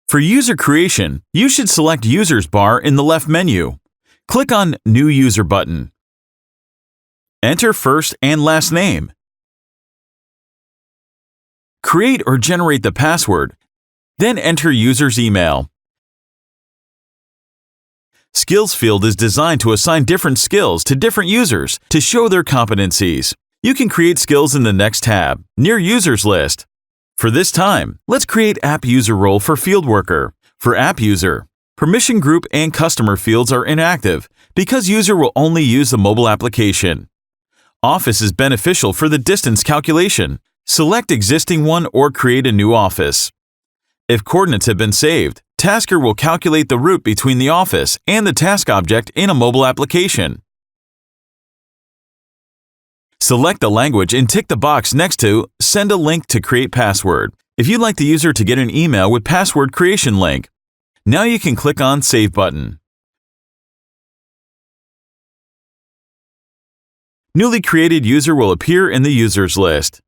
For user creation, you should select Users bar in the left menu. Click on New User button. Enter first and last name. Create or generate the password, then enter user's email. Skills field is designed to assign different skills to different users to show their competencies. You can create skills in the next tab, near Users list. For this time, let's create App User role for Field Worker. For App User, permission group and customer fields are inactive because user will only use the mobile application. Office is beneficial for the distance calculation. Select existing one or create a new office. If coordinates have been saved, Tasker will calculate the route between the office and the task object in a mobile application. Select the language and tick the box next to Send a link to create password if you'd like the user to get an email with password creation link. Now you can click on Save button. Newly created user will appear in the Users list.